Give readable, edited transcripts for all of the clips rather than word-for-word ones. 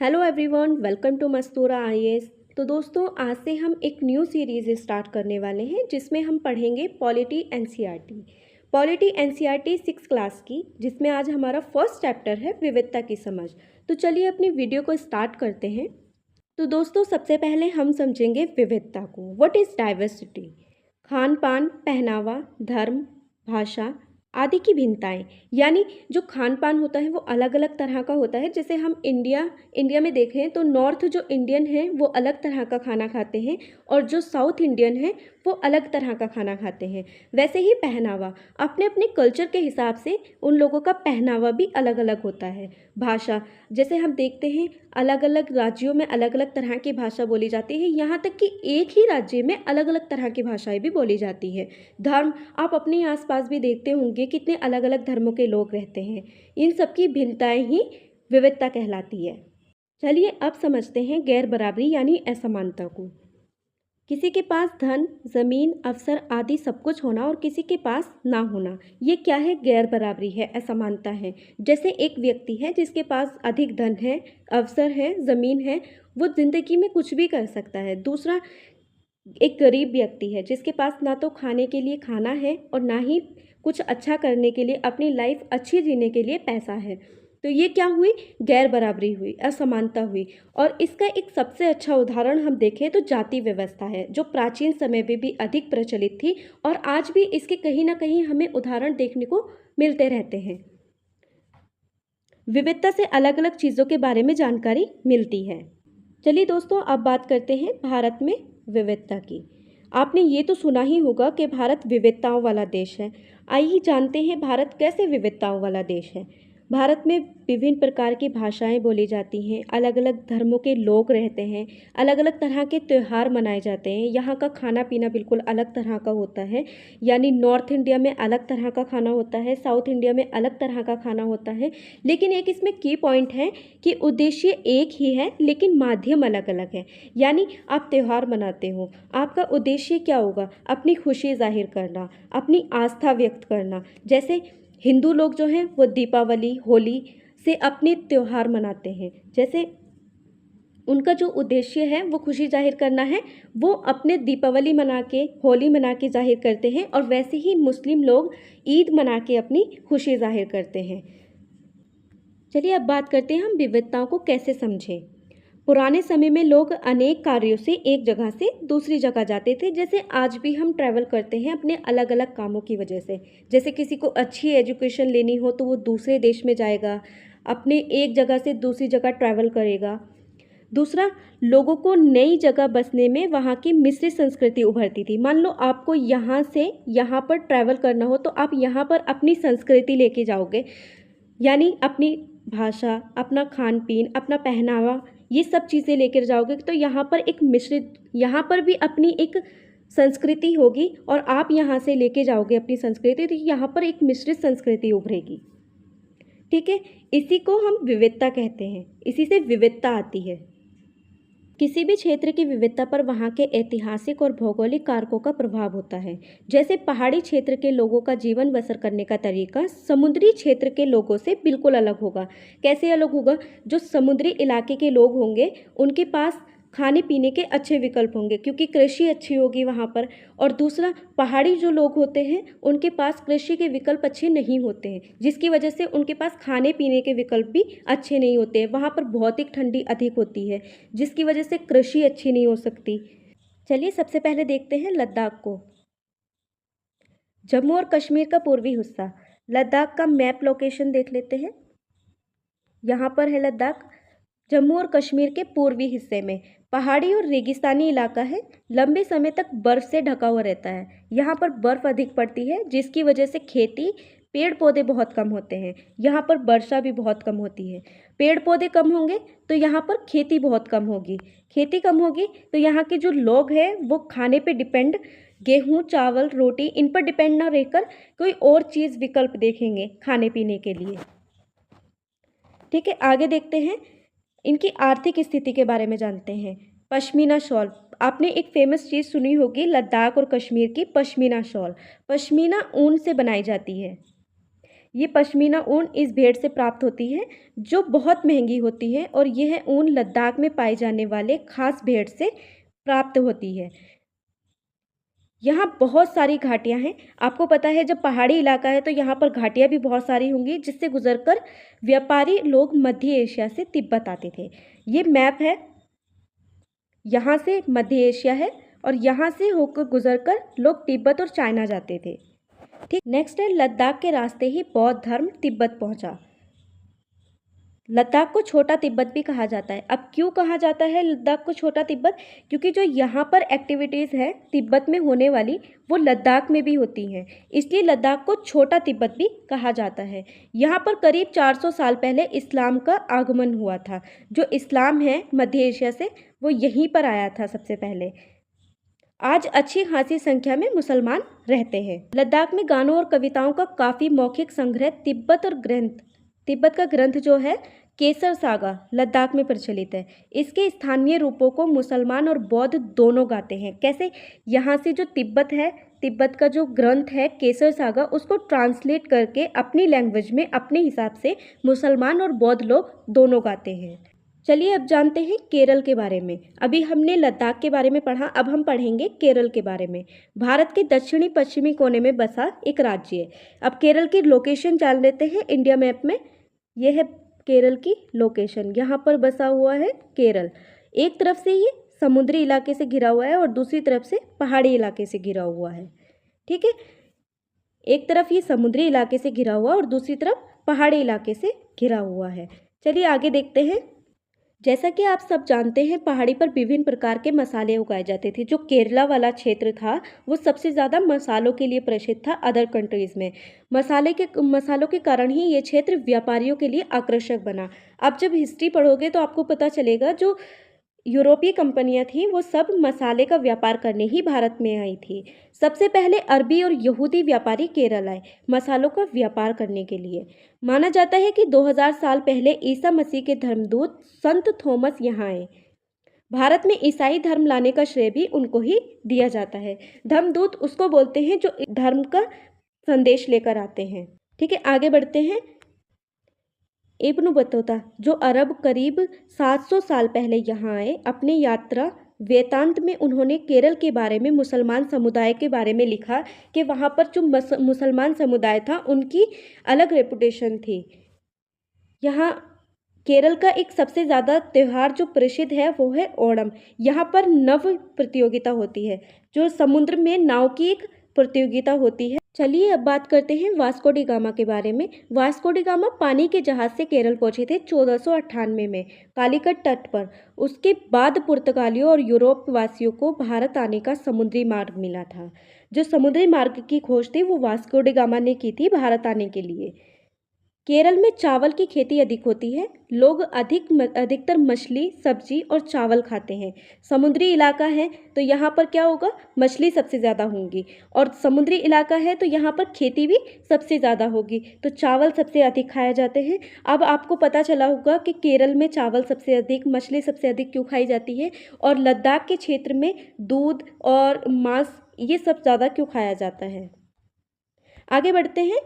Hello everyone, welcome to Mastura IAS. तो दोस्तों, आज से हम एक न्यू सीरीज़ स्टार्ट करने वाले हैं जिसमें हम पढ़ेंगे पॉलिटी एनसीईआरटी 6 क्लास की, जिसमें आज हमारा फर्स्ट चैप्टर है विविधता की समझ। तो चलिए अपनी वीडियो को स्टार्ट करते हैं। तो दोस्तों, सबसे पहले हम समझेंगे विविधता को। What is diversity? खान पान, पहनावा, धर्म, भाषा आदि की भिन्नताएं। यानी जो खान पान होता है वो अलग अलग तरह का होता है। जैसे हम इंडिया में देखें तो नॉर्थ जो इंडियन है वो अलग तरह का खाना खाते हैं और जो साउथ इंडियन है वो अलग तरह का खाना खाते हैं। वैसे ही पहनावा, अपने अपने कल्चर के हिसाब से उन लोगों का पहनावा भी अलग अलग होता है। भाषा, जैसे हम देखते हैं अलग अलग राज्यों में अलग अलग तरह की भाषा बोली जाती है, यहाँ तक कि एक ही राज्य में अलग अलग तरह की भाषाएं भी बोली जाती है। धर्म, आप अपने आसपास भी देखते होंगे कितने अलग अलग धर्मों के लोग रहते हैं। इन सब की भिन्नताएं ही विविधता कहलाती है। चलिए अब समझते हैं गैर बराबरी यानी असमानता को। किसी के पास धन, जमीन, अवसर आदि सब कुछ होना और किसी के पास ना होना, ये क्या है? गैर बराबरी है, असमानता है। जैसे एक व्यक्ति है जिसके पास अधिक धन है, अवसर है, जमीन है, वो जिंदगी में कुछ भी कर सकता है। दूसरा एक गरीब व्यक्ति है जिसके पास ना तो खाने के लिए खाना है और ना ही कुछ अच्छा करने के लिए, अपनी लाइफ अच्छी जीने के लिए पैसा है। तो ये क्या हुई? गैर बराबरी हुई, असमानता हुई। और इसका एक सबसे अच्छा उदाहरण हम देखें तो जाति व्यवस्था है, जो प्राचीन समय में भी अधिक प्रचलित थी और आज भी इसके कहीं ना कहीं हमें उदाहरण देखने को मिलते रहते हैं। विविधता से अलग अलग चीज़ों के बारे में जानकारी मिलती है। चलिए दोस्तों, अब बात करते हैं भारत में विविधता की। आपने ये तो सुना ही होगा कि भारत विविधताओं वाला देश है। आइए जानते हैं भारत कैसे विविधताओं वाला देश है। भारत में विभिन्न प्रकार की भाषाएं बोली जाती हैं, अलग अलग धर्मों के लोग रहते हैं, अलग अलग तरह के त्यौहार मनाए जाते हैं। यहाँ का खाना पीना बिल्कुल अलग तरह का होता है। यानी नॉर्थ इंडिया में अलग तरह का खाना होता है, साउथ इंडिया में अलग तरह का खाना होता है। लेकिन एक इसमें की पॉइंट है कि उद्देश्य एक ही है लेकिन माध्यम अलग अलग है। यानी आप त्यौहार मनाते हो, आपका उद्देश्य क्या होगा? अपनी खुशी जाहिर करना, अपनी आस्था व्यक्त करना। जैसे हिंदू लोग जो हैं वो दीपावली, होली से अपने त्यौहार मनाते हैं। जैसे उनका जो उद्देश्य है वो खुशी जाहिर करना है, वो अपने दीपावली मना के, होली मना के जाहिर करते हैं। और वैसे ही मुस्लिम लोग ईद मना के अपनी खुशी जाहिर करते हैं। चलिए अब बात करते हैं हम विविधताओं को कैसे समझें। पुराने समय में लोग अनेक कार्यों से एक जगह से दूसरी जगह जाते थे। जैसे आज भी हम ट्रैवल करते हैं अपने अलग अलग कामों की वजह से। जैसे किसी को अच्छी एजुकेशन लेनी हो तो वो दूसरे देश में जाएगा, अपने एक जगह से दूसरी जगह ट्रैवल करेगा। दूसरा, लोगों को नई जगह बसने में वहाँ की मिश्रित संस्कृति उभरती थी। मान लो आपको यहाँ से यहाँ पर ट्रैवल करना हो तो आप यहाँ पर अपनी संस्कृति लेके जाओगे, यानी अपनी भाषा, अपना खान पीन, अपना पहनावा, ये सब चीज़ें लेकर जाओगे तो यहाँ पर एक मिश्रित, यहाँ पर भी अपनी एक संस्कृति होगी और आप यहाँ से लेके जाओगे अपनी संस्कृति, तो यहाँ पर एक मिश्रित संस्कृति उभरेगी। ठीक है, इसी को हम विविधता कहते हैं, इसी से विविधता आती है। किसी भी क्षेत्र की विविधता पर वहाँ के ऐतिहासिक और भौगोलिक कारकों का प्रभाव होता है। जैसे पहाड़ी क्षेत्र के लोगों का जीवन बसर करने का तरीका समुद्री क्षेत्र के लोगों से बिल्कुल अलग होगा। कैसे अलग होगा? जो समुद्री इलाके के लोग होंगे उनके पास खाने पीने के अच्छे विकल्प होंगे क्योंकि कृषि अच्छी होगी वहाँ पर। और दूसरा, पहाड़ी जो लोग होते हैं उनके पास कृषि के विकल्प अच्छे नहीं होते हैं, जिसकी वजह से उनके पास खाने पीने के विकल्प भी अच्छे नहीं होते हैं। वहाँ पर भौतिक ठंडी अधिक होती है, जिसकी वजह से कृषि अच्छी नहीं हो सकती। चलिए सबसे पहले देखते हैं लद्दाख को। जम्मू और कश्मीर का पूर्वी हिस्सा। लद्दाख का मैप लोकेशन देख लेते हैं। यहाँ पर है लद्दाख, जम्मू और कश्मीर के पूर्वी हिस्से में। पहाड़ी और रेगिस्तानी इलाका है, लंबे समय तक बर्फ से ढका हुआ रहता है। यहाँ पर बर्फ अधिक पड़ती है जिसकी वजह से खेती, पेड़ पौधे बहुत कम होते हैं। यहाँ पर वर्षा भी बहुत कम होती है। पेड़ पौधे कम होंगे तो यहाँ पर खेती बहुत कम होगी। खेती कम होगी तो यहाँ के जो लोग हैं वो खाने पे डिपेंड, गेहूँ, चावल, रोटी, इन पर डिपेंड ना रहकर कोई और चीज़ विकल्प देखेंगे खाने पीने के लिए। ठीक है, आगे देखते हैं, इनकी आर्थिक स्थिति के बारे में जानते हैं। पश्मीना शॉल, आपने एक फेमस चीज़ सुनी होगी लद्दाख और कश्मीर की, पश्मीना शॉल। पश्मीना ऊन से बनाई जाती है। ये पश्मीना ऊन इस भेड़ से प्राप्त होती है जो बहुत महंगी होती है, और यह ऊन लद्दाख में पाए जाने वाले खास भेड़ से प्राप्त होती है। यहाँ बहुत सारी घाटियाँ हैं। आपको पता है जब पहाड़ी इलाका है तो यहाँ पर घाटियाँ भी बहुत सारी होंगी, जिससे गुजरकर व्यापारी लोग मध्य एशिया से तिब्बत आते थे। ये मैप है, यहाँ से मध्य एशिया है और यहाँ से होकर गुजरकर लोग तिब्बत और चाइना जाते थे। ठीक, नेक्स्ट है लद्दाख के रास्ते ही बौद्ध धर्म तिब्बत पहुँचा। लद्दाख को छोटा तिब्बत भी कहा जाता है। अब क्यों कहा जाता है लद्दाख को छोटा तिब्बत? क्योंकि जो यहाँ पर एक्टिविटीज़ है तिब्बत में होने वाली, वो लद्दाख में भी होती हैं, इसलिए लद्दाख को छोटा तिब्बत भी कहा जाता है। यहाँ पर करीब 400 साल पहले इस्लाम का आगमन हुआ था। जो इस्लाम है मध्य एशिया से, वो यहीं पर आया था सबसे पहले। आज अच्छी खासी संख्या में मुसलमान रहते हैं। लद्दाख में गानों और कविताओं का काफ़ी मौखिक संग्रह तिब्बत का ग्रंथ जो है केसर सागा लद्दाख में प्रचलित है। इसके स्थानीय रूपों को मुसलमान और बौद्ध दोनों गाते हैं। कैसे? यहाँ से जो तिब्बत का जो ग्रंथ है केसर सागा, उसको ट्रांसलेट करके अपनी लैंग्वेज में अपने हिसाब से मुसलमान और बौद्ध लोग दोनों गाते हैं। चलिए अब जानते हैं केरल के बारे में। अभी हमने लद्दाख के बारे में पढ़ा, अब हम पढ़ेंगे केरल के बारे में। भारत के दक्षिणी पश्चिमी कोने में बसा एक राज्य है। अब केरल की लोकेशन जान लेते हैं इंडिया मैप में। यह है केरल की लोकेशन, यहाँ पर बसा हुआ है केरल। एक तरफ से ये समुद्री इलाके से घिरा हुआ है और दूसरी तरफ से पहाड़ी इलाके से घिरा हुआ है। ठीक है, एक तरफ ये समुद्री इलाके से घिरा हुआ और दूसरी तरफ पहाड़ी इलाके से घिरा हुआ है। चलिए आगे देखते हैं। जैसा कि आप सब जानते हैं, पहाड़ी पर विभिन्न प्रकार के मसाले उगाए जाते थे। जो केरला वाला क्षेत्र था वो सबसे ज़्यादा मसालों के लिए प्रसिद्ध था अदर कंट्रीज़ में। मसालों के कारण ही ये क्षेत्र व्यापारियों के लिए आकर्षक बना। आप जब हिस्ट्री पढ़ोगे तो आपको पता चलेगा जो यूरोपीय कंपनियां थीं वो सब मसाले का व्यापार करने ही भारत में आई थी। सबसे पहले अरबी और यहूदी व्यापारी केरल आए मसालों का व्यापार करने के लिए। माना जाता है कि 2000 साल पहले ईसा मसीह के धर्मदूत संत थॉमस यहाँ आए। भारत में ईसाई धर्म लाने का श्रेय भी उनको ही दिया जाता है। धर्मदूत उसको बोलते हैं जो धर्म का संदेश लेकर आते हैं। ठीक है, आगे बढ़ते हैं। इब्न बतूता जो अरब करीब 700 साल पहले यहाँ आए, अपनी यात्रा वेदांत में उन्होंने केरल के बारे में, मुसलमान समुदाय के बारे में लिखा कि वहाँ पर जो मुसलमान समुदाय था उनकी अलग रेपुटेशन थी। यहाँ केरल का एक सबसे ज़्यादा त्यौहार जो प्रसिद्ध है वो है ओणम। यहाँ पर नव प्रतियोगिता होती है, जो समुद्र में नाव की एक प्रतियोगिता होती है। चलिए अब बात करते हैं वास्को डी गामा के बारे में। वास्को डी गामा पानी के जहाज से केरल पहुंचे थे 1498 में कालीकट तट पर। उसके बाद पुर्तगालियों और यूरोप वासियों को भारत आने का समुद्री मार्ग मिला था। जो समुद्री मार्ग की खोज थी वो वास्को डी गामा ने की थी भारत आने के लिए। केरल में चावल की खेती अधिक होती है। लोग अधिकतर मछली, सब्जी और चावल खाते हैं। समुद्री इलाका है तो यहाँ पर क्या होगा, मछली सबसे ज़्यादा होंगी, और समुद्री इलाका है तो यहाँ पर खेती भी सबसे ज़्यादा होगी, तो चावल सबसे अधिक खाए जाते हैं। अब आपको पता चला होगा कि केरल में चावल सबसे अधिक, मछली सबसे अधिक क्यों खाई जाती है, और लद्दाख के क्षेत्र में दूध और मांस ये सब ज़्यादा क्यों खाया जाता है। आगे बढ़ते हैं।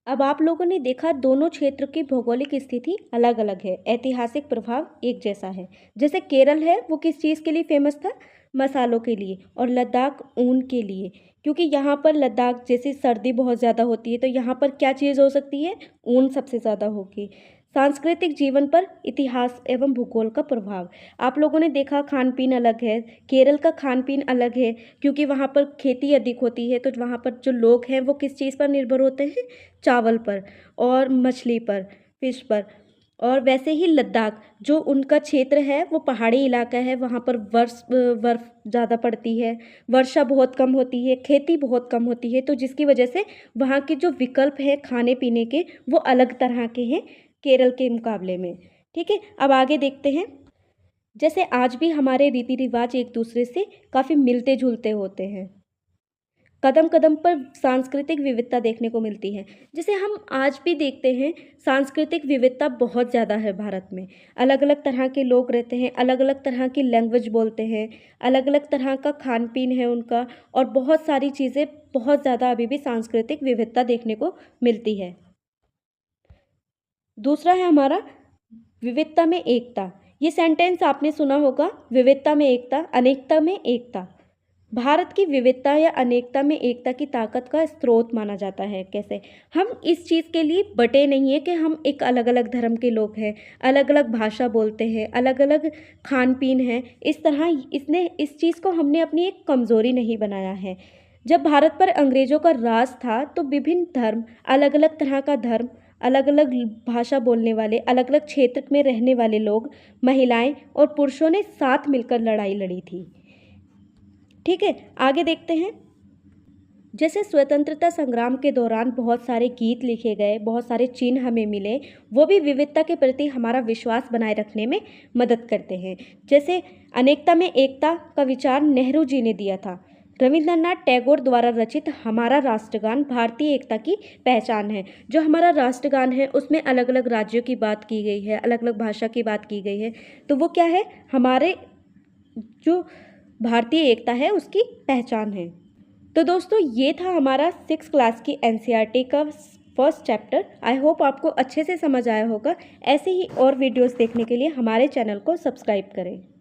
अब आप लोगों ने देखा दोनों क्षेत्र की भौगोलिक स्थिति अलग अलग है, ऐतिहासिक प्रभाव एक जैसा है। जैसे केरल है वो किस चीज़ के लिए फेमस था, मसालों के लिए, और लद्दाख ऊन के लिए, क्योंकि यहाँ पर लद्दाख जैसे सर्दी बहुत ज़्यादा होती है तो यहाँ पर क्या चीज़ हो सकती है, ऊन सबसे ज़्यादा होगी। सांस्कृतिक जीवन पर इतिहास एवं भूगोल का प्रभाव, आप लोगों ने देखा खान पीन अलग है, केरल का खान पीन अलग है क्योंकि वहाँ पर खेती अधिक होती है, तो वहाँ पर जो लोग हैं वो किस चीज़ पर निर्भर होते हैं, चावल पर और मछली पर, फिश पर। और वैसे ही लद्दाख जो उनका क्षेत्र है वो पहाड़ी इलाका है, वहाँ पर बर्फ़ ज़्यादा पड़ती है, वर्षा बहुत कम होती है, खेती बहुत कम होती है, तो जिसकी वजह से वहाँ के जो विकल्प हैं खाने पीने के वो अलग तरह के हैं केरल के मुकाबले में। ठीक है, अब आगे देखते हैं। जैसे आज भी हमारे रीति रिवाज एक दूसरे से काफ़ी मिलते जुलते होते हैं, कदम कदम पर सांस्कृतिक विविधता देखने को मिलती है। जैसे हम आज भी देखते हैं सांस्कृतिक विविधता बहुत ज़्यादा है भारत में। अलग अलग तरह के लोग रहते हैं, अलग अलग तरह की लैंग्वेज बोलते हैं, अलग अलग तरह का खान पीन है उनका, और बहुत सारी चीज़ें, बहुत ज़्यादा अभी भी सांस्कृतिक विविधता देखने को मिलती है। दूसरा है हमारा विविधता में एकता। ये सेंटेंस आपने सुना होगा, विविधता में एकता, अनेकता में एकता। भारत की विविधता या अनेकता में एकता की ताकत का स्रोत माना जाता है। कैसे? हम इस चीज़ के लिए बटे नहीं है कि हम एक अलग अलग धर्म के लोग हैं, अलग अलग भाषा बोलते हैं, अलग अलग खान पीन है। इस तरह इसने इस चीज़ को हमने अपनी एक कमज़ोरी नहीं बनाया है। जब भारत पर अंग्रेज़ों का राज था तो विभिन्न धर्म, अलग अलग तरह का धर्म, अलग अलग भाषा बोलने वाले, अलग अलग क्षेत्र में रहने वाले लोग, महिलाएं और पुरुषों ने साथ मिलकर लड़ाई लड़ी थी। ठीक है, आगे देखते हैं। जैसे स्वतंत्रता संग्राम के दौरान बहुत सारे गीत लिखे गए, बहुत सारे चिन्ह हमें मिले, वो भी विविधता के प्रति हमारा विश्वास बनाए रखने में मदद करते हैं। जैसे अनेकता में एकता का विचार नेहरू जी ने दिया था। रविंद्रनाथ टैगोर द्वारा रचित हमारा राष्ट्रगान भारतीय एकता की पहचान है। जो हमारा राष्ट्रगान है उसमें अलग अलग राज्यों की बात की गई है, अलग अलग भाषा की बात की गई है। तो वो क्या है? हमारे जो भारतीय एकता है उसकी पहचान है। तो दोस्तों ये था हमारा 6th क्लास की एनसीईआरटी का फर्स्ट चैप्टर। आई होप आपको अच्छे से समझ आया होगा। ऐसे ही और वीडियोस देखने के लिए हमारे चैनल को सब्सक्राइब करें।